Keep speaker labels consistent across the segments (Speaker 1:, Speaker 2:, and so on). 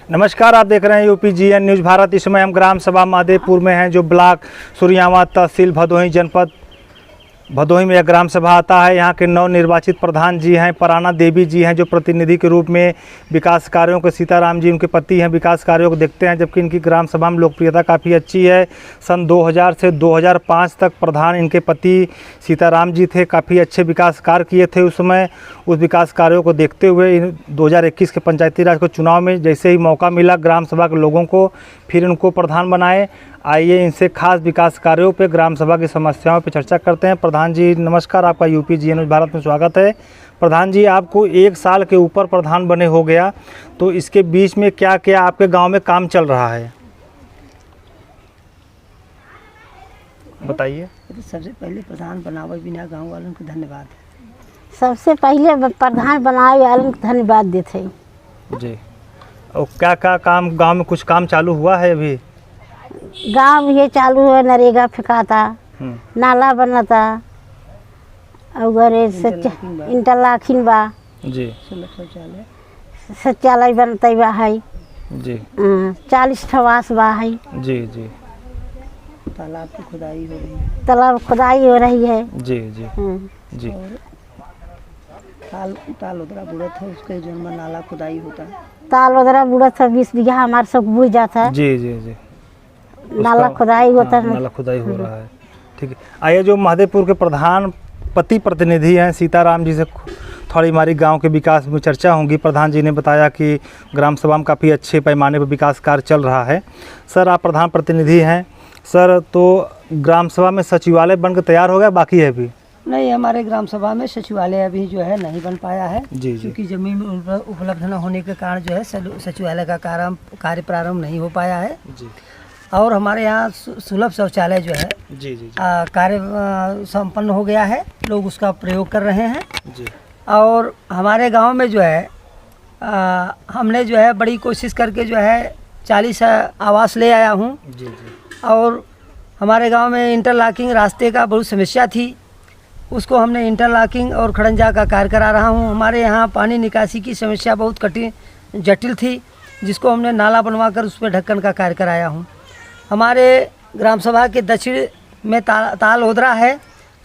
Speaker 1: नमस्कार, आप देख रहे हैं UPGN न्यूज़ भारत। इस समय हम ग्राम सभा महादेवपुर में हैं, जो ब्लॉक सुरियावा तहसील भदोही जनपद भदोही में यह ग्राम सभा आता है। यहाँ के नवनिर्वाचित प्रधान जी हैं, पराना देवी जी हैं, जो प्रतिनिधि के रूप में विकास कार्यों के, सीताराम जी उनके पति हैं, विकास कार्यों को देखते हैं। जबकि इनकी ग्राम सभा में लोकप्रियता काफ़ी अच्छी है। सन 2000 से 2005 तक प्रधान इनके पति सीताराम जी थे। काफ़ी अच्छे विकास कार्य किए थे उस समय। उस विकास कार्यों को देखते हुए 2021 के पंचायती राज को चुनाव में जैसे ही मौका मिला ग्राम सभा के लोगों को, फिर उनको प्रधान बनाए। आइए इनसे खास विकास कार्यों पे, ग्राम सभा की समस्याओं पे चर्चा करते हैं। प्रधान जी नमस्कार, आपका UPGN न्यूज़ भारत में स्वागत है। प्रधान जी, आपको 1 साल के ऊपर प्रधान बने हो गया, तो इसके बीच में क्या क्या आपके गांव में काम चल रहा है, बताइए।
Speaker 2: सबसे पहले प्रधान बनावे बिना गांव वालों को धन्यवाद।
Speaker 3: सबसे पहले प्रधान बनावे वालों को धन्यवाद देते
Speaker 1: जी। और क्या क्या काम गांव में, कुछ काम चालू हुआ है अभी?
Speaker 3: गांव ये चालू है, नरेगा फेंकाता, नाला बनता, और इंटरलॉकिंग बा
Speaker 1: जी,
Speaker 3: शौचालय बनता बा है
Speaker 1: जी,
Speaker 3: 40 ठवास बा है
Speaker 1: जी जी,
Speaker 2: तालाब की खुदाई हो रही है,
Speaker 3: तालाब खुदाई हो रही है
Speaker 1: जी जी जी।
Speaker 2: ताल उधरा बुढ़त है, उसके जन्म नाला खुदाई होता है।
Speaker 3: ताल उधरा बुढ़त है, 20 बीघा हमारे सब बुझ जाता है।
Speaker 1: जी जी जी,
Speaker 3: नाला खुदाई होता है।
Speaker 1: नाला खुदाई हो रहा है, ठीक है। आइए, जो महादेवपुर के प्रधान पति प्रतिनिधि हैं सीताराम जी से थोड़ी हमारी गांव के विकास में चर्चा होंगी। प्रधान जी ने बताया कि ग्राम सभा में काफ़ी अच्छे पैमाने पर विकास कार्य चल रहा है। सर, आप प्रधान प्रतिनिधि हैं सर, तो ग्राम सभा में सचिवालय बनकर तैयार हो गया, बाकी है अभी?
Speaker 2: नहीं, हमारे ग्राम सभा में सचिवालय अभी जो है नहीं बन पाया है, क्योंकि जमीन उपलब्ध न होने के कारण जो है सचिवालय का कार्य प्रारंभ नहीं हो पाया है जी। और हमारे यहाँ सुलभ शौचालय जो है
Speaker 1: जी जी,
Speaker 2: कार्य संपन्न हो गया है, लोग उसका प्रयोग कर रहे हैं
Speaker 1: जी।
Speaker 2: और हमारे गांव में जो है हमने जो है बड़ी कोशिश करके जो है 40 आवास ले आया हूँ जी जी। और हमारे गांव में इंटरलॉकिंग रास्ते का बहुत समस्या थी, उसको हमने इंटरलॉकिंग और खड़ंजा का कार्य करा रहा हूँ। हमारे यहाँ पानी निकासी की समस्या बहुत कठिन जटिल थी, जिसको हमने नाला बनवा कर उस पर ढक्कन का कार्य कराया हूँ। हमारे ग्राम सभा के दक्षिण में ताल ओदरा है,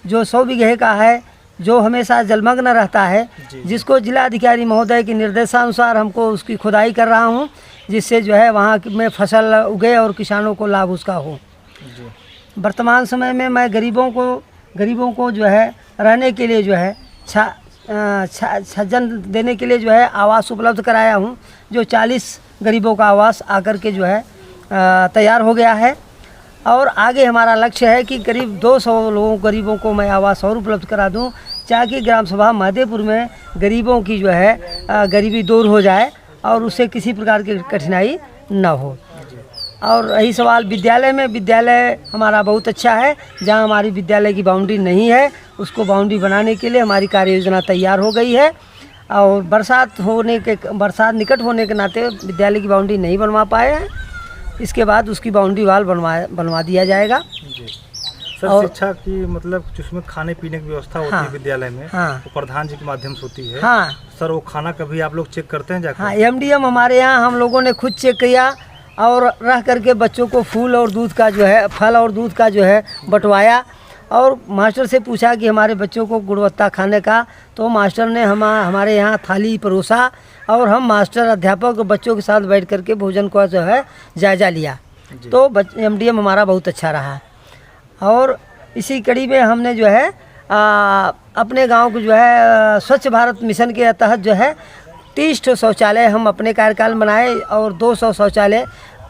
Speaker 2: जो 100 बीघे का है, जो हमेशा जलमग्न रहता है, जिसको जिला अधिकारी महोदय के निर्देशानुसार हमको उसकी खुदाई कर रहा हूँ, जिससे जो है वहाँ में फसल उगे और किसानों को लाभ उसका हो। वर्तमान समय में मैं गरीबों को जो है रहने के लिए जो है छज्जन देने के लिए जो है आवास उपलब्ध कराया हूँ, जो 40 गरीबों का आवास आकर के जो है तैयार हो गया है। और आगे हमारा लक्ष्य है कि करीब 200 गरीबों को मैं आवास और उपलब्ध करा दूं, ताकि ग्राम सभा महादेवपुर में गरीबों की जो है गरीबी दूर हो जाए और उससे किसी प्रकार की कठिनाई न हो। और रही सवाल विद्यालय में, विद्यालय हमारा बहुत अच्छा है। जहां हमारी विद्यालय की बाउंड्री नहीं है, उसको बाउंड्री बनाने के लिए हमारी कार्य योजना तैयार हो गई है। और बरसात निकट होने के नाते विद्यालय की बाउंड्री नहीं बनवा पाए हैं, इसके बाद उसकी बाउंड्री वाल बनवा दिया जाएगा जी।
Speaker 1: सर,
Speaker 2: और
Speaker 1: शिक्षा की मतलब जिसमें खाने पीने की व्यवस्था होती है विद्यालय में, वो प्रधान जी के माध्यम से होती है। सर, वो खाना कभी आप लोग चेक करते हैं जाकर?
Speaker 2: MDM हमारे यहाँ हम लोगों ने खुद चेक किया और रह करके बच्चों को फल और दूध का जो है बंटवाया। और मास्टर से पूछा कि हमारे बच्चों को गुणवत्ता खाने का, तो मास्टर ने हमारे यहाँ थाली परोसा और हम मास्टर अध्यापक बच्चों के साथ बैठ करके भोजन का जो है जायजा लिया। तो MDM हमारा बहुत अच्छा रहा। और इसी कड़ी में हमने जो है अपने गांव को जो है स्वच्छ भारत मिशन के तहत जो है 30 शौचालय हम अपने कार्यकाल में बनाए और 200 शौचालय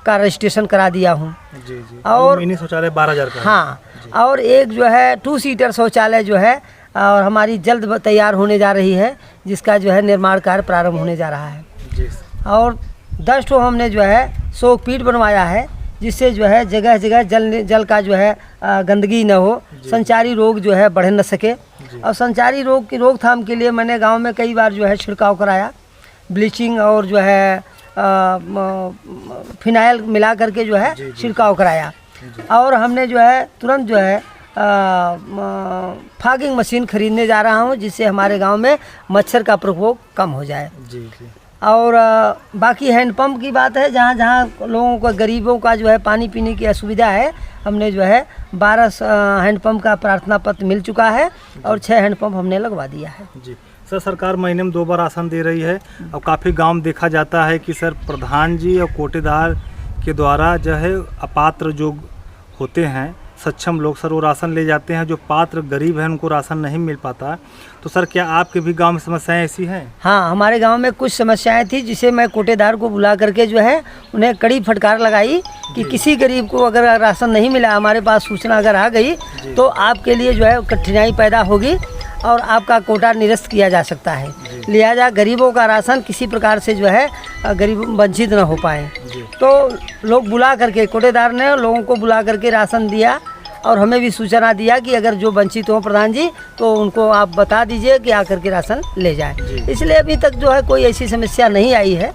Speaker 2: का रजिस्ट्रेशन करा दिया हूँ जी जी। और
Speaker 1: मिनी शौचालय 12,000 का।
Speaker 2: हाँ, और एक जो है 2 सीटर शौचालय जो है और हमारी जल्द तैयार होने जा रही है, जिसका जो है निर्माण कार्य प्रारंभ होने जा रहा है जी। और 10 ठो हमने जो है शोकपीठ बनवाया है, जिससे जो है जगह जगह जल का जो है गंदगी न हो, संचारी रोग जो है बढ़ न सके। और संचारी रोग की रोकथाम के लिए मैंने गांव में कई बार जो है छिड़काव कराया, ब्लीचिंग और जो है फिनाइल मिला करके जो है छिड़काव कराया। और हमने जो है तुरंत जो है फॉगिंग मशीन खरीदने जा रहा हूँ, जिससे हमारे गांव में मच्छर का प्रकोप कम हो जाए।
Speaker 1: जी जी।
Speaker 2: और बाकी हैंडपम्प की बात है, जहाँ जहाँ लोगों को गरीबों का जो है पानी पीने की असुविधा है, हमने जो है 12 हैंडपम्प का प्रार्थना पत्र मिल चुका है और 6 हैंडपम्प हमने लगवा दिया है।
Speaker 1: जी सर, सरकार महीने में 2 बार राशन दे रही है और काफ़ी गांव देखा जाता है कि सर प्रधान जी और कोटेदार के द्वारा जो है अपात्र जो होते हैं सक्षम लोग सर वो राशन ले जाते हैं, जो पात्र गरीब हैं उनको राशन नहीं मिल पाता। तो सर क्या आपके भी गांव में समस्याएं ऐसी हैं?
Speaker 2: हाँ, हमारे गांव में कुछ समस्याएं थी जिसे मैं कोटेदार को बुला करके जो है उन्हें कड़ी फटकार लगाई कि किसी गरीब को अगर राशन नहीं मिला, हमारे पास सूचना अगर आ गई तो आपके लिए जो है कठिनाई पैदा होगी और आपका कोटा निरस्त किया जा सकता है। लिहाजा गरीबों का राशन किसी प्रकार से जो है गरीब वंचित न हो पाए। तो लोग बुला करके, कोटेदार ने लोगों को बुला करके राशन दिया और हमें भी सूचना दिया कि अगर जो वंचित हो प्रधान जी तो उनको आप बता दीजिए कि आकर के राशन ले जाए। इसलिए अभी तक जो है कोई ऐसी समस्या नहीं आई है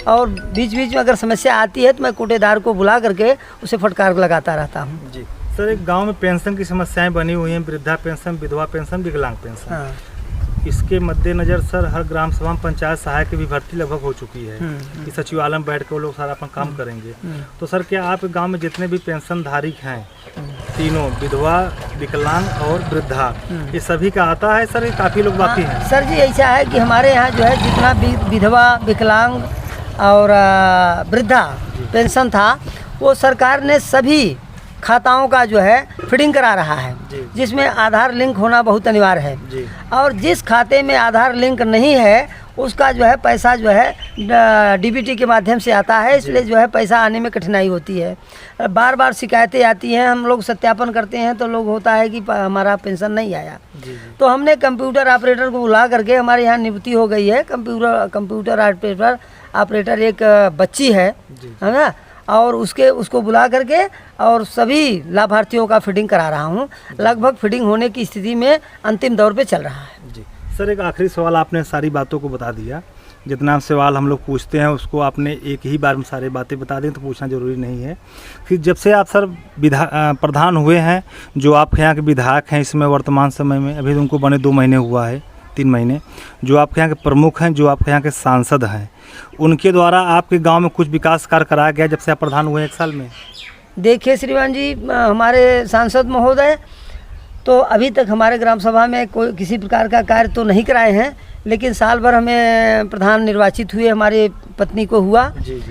Speaker 2: और बीच बीच में अगर समस्या आती है तो मैं कोटेदार को बुला करके उसे फटकार लगाता रहता हूँ।
Speaker 1: जी सर, एक गांव में पेंशन की समस्याएं बनी हुई हैं, वृद्धा पेंशन, विधवा पेंशन, विकलांग पेंशन।
Speaker 2: हाँ।
Speaker 1: इसके मद्देनजर सर हर ग्राम सभा में पंचायत सहायक की भी भर्ती लगभग हो चुकी है कि सचिवालय में बैठ कर वो लोग सारा अपना काम करेंगे। तो सर क्या आप गांव में जितने भी पेंशन धारक हैं, तीनों विधवा, विकलांग और वृद्धा, ये सभी का आता है सर? ये काफ़ी लोग बाकी हैं
Speaker 2: सर जी। ऐसा है कि हमारे यहाँ जो है जितना भी विधवा, विकलांग और वृद्धा पेंशन था वो सरकार ने सभी खाताओं का जो है फीडिंग करा रहा है, जिसमें आधार लिंक होना बहुत अनिवार्य है। और जिस खाते में आधार लिंक नहीं है उसका जो है पैसा जो है डीबीटी के माध्यम से आता है, इसलिए जो है पैसा आने में कठिनाई होती है। बार बार शिकायतें आती हैं, हम लोग सत्यापन करते हैं तो लोग होता है कि हमारा पेंशन नहीं आया। तो हमने कंप्यूटर ऑपरेटर को बुला करके, हमारे यहाँ नियुक्ति हो गई है कंप्यूटर ऑपरेटर एक बच्ची है ना, और उसको बुला करके और सभी लाभार्थियों का फीडिंग करा रहा हूँ। लगभग फीडिंग होने की स्थिति में अंतिम दौर पे चल रहा है।
Speaker 1: जी सर, एक आखिरी सवाल, आपने सारी बातों को बता दिया, जितना सवाल हम लोग पूछते हैं उसको आपने एक ही बार में सारी बातें बता दी, तो पूछना ज़रूरी नहीं है। फिर जब से आप सर प्रधान हुए हैं, जो आपके यहाँ के विधायक हैं इसमें वर्तमान समय में, अभी उनको बने 2 महीने हुआ है, 3 महीने, जो आपके यहाँ के प्रमुख हैं, जो आपके यहाँ के सांसद हैं, उनके द्वारा आपके गांव में कुछ विकास कार्य कराया गया जब से आप प्रधान हुए 1 साल में?
Speaker 2: देखिए श्रीमान जी, हमारे सांसद महोदय तो अभी तक हमारे ग्राम सभा में कोई किसी प्रकार का कार्य तो नहीं कराए हैं, लेकिन साल भर हमें प्रधान निर्वाचित हुए हमारे पत्नी को हुआ। जी।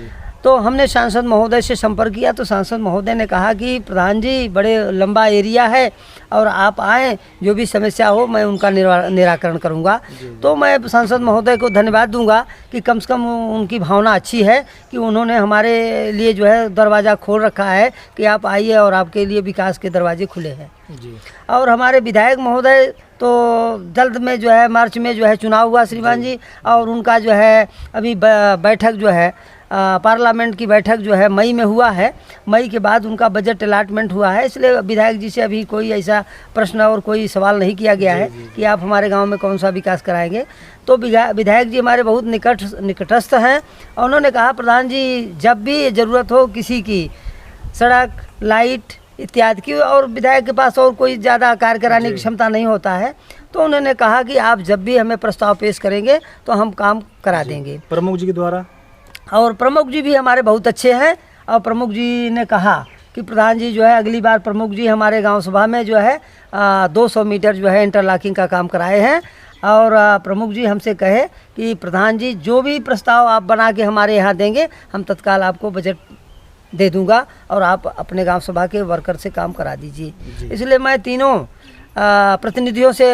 Speaker 2: तो हमने सांसद महोदय से संपर्क किया तो सांसद महोदय ने कहा कि प्रधान जी बड़े लंबा एरिया है और आप आएँ, जो भी समस्या हो मैं उनका निराकरण करूंगा। तो मैं सांसद महोदय को धन्यवाद दूंगा कि कम से कम उनकी भावना अच्छी है कि उन्होंने हमारे लिए जो है दरवाज़ा खोल रखा है कि आप आइए और आपके लिए विकास के दरवाजे खुले हैं। जी। और हमारे विधायक महोदय तो जल्द में जो है मार्च में जो है चुनाव हुआ श्रीमान जी, और उनका जो है अभी बैठक जो है पार्लियामेंट की बैठक जो है मई में हुआ है। मई के बाद उनका बजट अलॉटमेंट हुआ है, इसलिए विधायक जी से अभी कोई ऐसा प्रश्न और कोई सवाल नहीं किया गया है कि आप हमारे गांव में कौन सा विकास कराएंगे। तो विधायक जी हमारे बहुत निकटस्थ हैं और उन्होंने कहा प्रधान जी जब भी ज़रूरत हो किसी की सड़क, लाइट इत्यादि की, और विधायक के पास और कोई ज़्यादा कार्य कराने की क्षमता नहीं होता है, तो उन्होंने कहा कि आप जब भी हमें प्रस्ताव पेश करेंगे तो हम काम करा देंगे
Speaker 1: प्रमुख जी के द्वारा।
Speaker 2: और प्रमुख जी भी हमारे बहुत अच्छे हैं और प्रमुख जी ने कहा कि प्रधान जी जो है अगली बार प्रमुख जी हमारे गांव सभा में जो है 200 मीटर जो है इंटरलॉकिंग का काम कराए हैं। और प्रमुख जी हमसे कहे कि प्रधान जी जो भी प्रस्ताव आप बना के हमारे यहाँ देंगे हम तत्काल आपको बजट दे दूंगा और आप अपने गांव सभा के वर्कर से काम करा दीजिए। इसलिए मैं तीनों प्रतिनिधियों से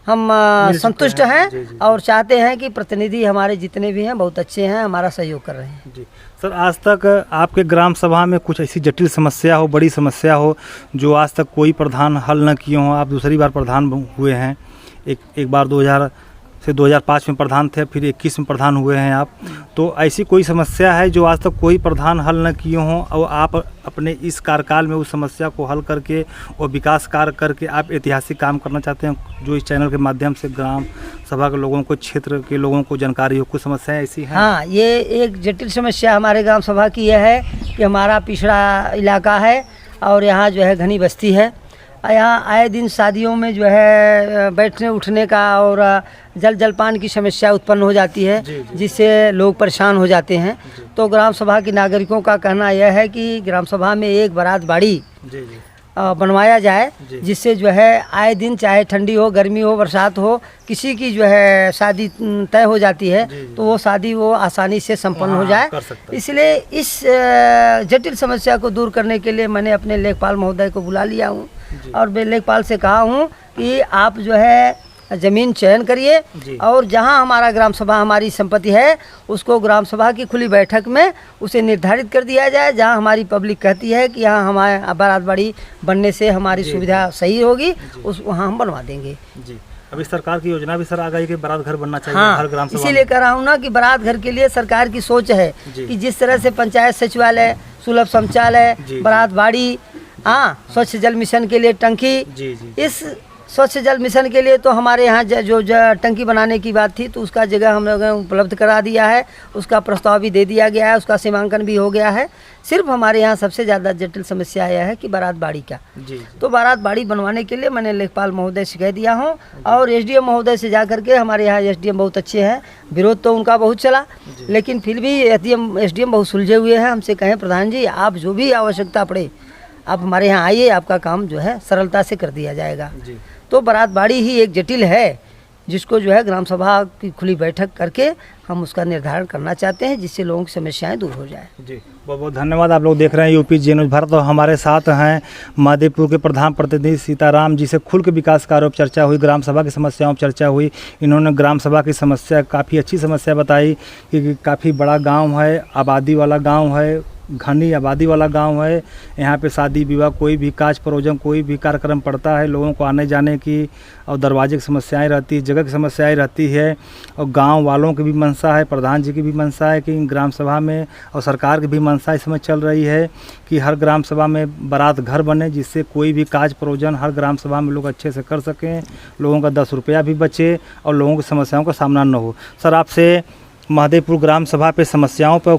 Speaker 2: हम संतुष्ट हैं और चाहते हैं कि प्रतिनिधि हमारे जितने भी हैं बहुत अच्छे हैं, हमारा सहयोग कर रहे हैं। जी
Speaker 1: सर, आज तक आपके ग्राम सभा में कुछ ऐसी जटिल समस्या हो, बड़ी समस्या हो, जो आज तक कोई प्रधान हल न किए हों? आप दूसरी बार प्रधान हुए हैं, एक बार 2000 से 2005 में प्रधान थे, फिर 21 में प्रधान हुए हैं आप, तो ऐसी कोई समस्या है जो आज तक कोई प्रधान हल न किए हों और आप अपने इस कार्यकाल में उस समस्या को हल करके और विकास कार्य करके आप ऐतिहासिक काम करना चाहते हैं, जो इस चैनल के माध्यम से ग्राम सभा के लोगों को, क्षेत्र के लोगों को जानकारी हो? कुछ समस्याएं ऐसी हैं?
Speaker 2: हाँ, ये एक जटिल समस्या हमारे ग्राम सभा की यह है कि हमारा पिछड़ा इलाका है और यहाँ जो है घनी बस्ती है। यहाँ आए दिन शादियों में जो है बैठने उठने का और जल जलपान की समस्या उत्पन्न हो जाती है, जिससे लोग परेशान हो जाते हैं। तो ग्राम सभा के नागरिकों का कहना यह है कि ग्राम सभा में एक बारात बाड़ी बनवाया जाए, जिससे जो है आए दिन चाहे ठंडी हो, गर्मी हो, बरसात हो, किसी की जो है शादी तय हो जाती है तो वो शादी वो आसानी से संपन्न हो जाए। इसलिए इस जटिल समस्या को दूर करने के लिए मैंने अपने लेखपाल महोदय को बुला लिया हूँ और लेखपाल से कहा हूँ कि आप जो है ज़मीन चयन करिए और जहां हमारा ग्राम सभा हमारी संपत्ति है उसको ग्राम सभा की खुली बैठक में उसे निर्धारित कर दिया जाए, जहां हमारी पब्लिक कहती है कि यहाँ हमारे बारात बाड़ी बनने से हमारी सुविधा सही होगी, उस वहाँ हम बनवा देंगे।
Speaker 1: जी, अभी सरकार की योजना भी सर आ गई कि बारात घर बनना चाहिए हर ग्राम सभा।
Speaker 2: इसीलिए कह रहा हूँ ना कि बारात घर के लिए सरकार की सोच है कि जिस तरह से पंचायत सचिवालय, सुलभ शौचालय, बारात बाड़ी, स्वच्छ जल मिशन के लिए टंकी, इस स्वच्छ जल मिशन के लिए तो हमारे यहाँ जो टंकी बनाने की बात थी तो उसका जगह हम लोगों ने उपलब्ध करा दिया है, उसका प्रस्ताव भी दे दिया गया है, उसका सीमांकन भी हो गया है। सिर्फ हमारे यहाँ सबसे ज़्यादा जटिल समस्या यह है कि बारात बाड़ी का। तो बारात बाड़ी बनवाने के लिए मैंने लेखपाल महोदय से कह दिया हूँ और एसडीएम महोदय से जा करके, हमारे यहाँ एसडीएम बहुत अच्छे हैं, विरोध तो उनका बहुत चला लेकिन फिर भी एसडीएम बहुत सुलझे हुए हैं। हमसे कहें प्रधान जी आप जो भी आवश्यकता पड़े आप हमारे यहाँ आइए, आपका काम जो है सरलता से कर दिया जाएगा। तो बारात बाड़ी ही एक जटिल है जिसको जो है ग्राम सभा की खुली बैठक करके हम उसका निर्धारण करना चाहते हैं, जिससे लोगों की समस्याएं दूर हो जाए।
Speaker 1: जी, बहुत बहुत धन्यवाद। आप लोग देख रहे हैं यूपी जी न्यूज़ भारत और हमारे साथ हैं माधेपुर के प्रधान प्रतिनिधि सीताराम जी से खुल के विकास कार्यों पर चर्चा हुई, ग्राम सभा की समस्याओं पर चर्चा हुई। इन्होंने ग्राम सभा की समस्या काफ़ी अच्छी समस्या बताई कि काफ़ी बड़ा गाँव है, आबादी वाला गाँव है, घनी आबादी वाला गांव है। यहाँ पे शादी विवाह कोई भी काज परोजन कोई भी कार्यक्रम पड़ता है, लोगों को आने जाने की और दरवाजे की समस्याएं रहती है, जगह की समस्याएं रहती है और गांव वालों की भी मंशा है, प्रधान जी की भी मंशा है कि ग्राम सभा में और सरकार की भी मंशा इस समय चल रही है कि हर ग्राम सभा में बारात घर बने, जिससे कोई भी काज परोजन हर ग्राम सभा में लोग अच्छे से कर सकें, लोगों का 10 रुपया भी बचे और लोगों की समस्याओं का सामना न हो। सर, आपसे माधेपुर ग्राम सभा पे समस्याओं पर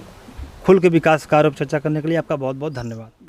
Speaker 1: खुल के विकास कार्यों पर चर्चा करने के लिए आपका बहुत बहुत धन्यवाद।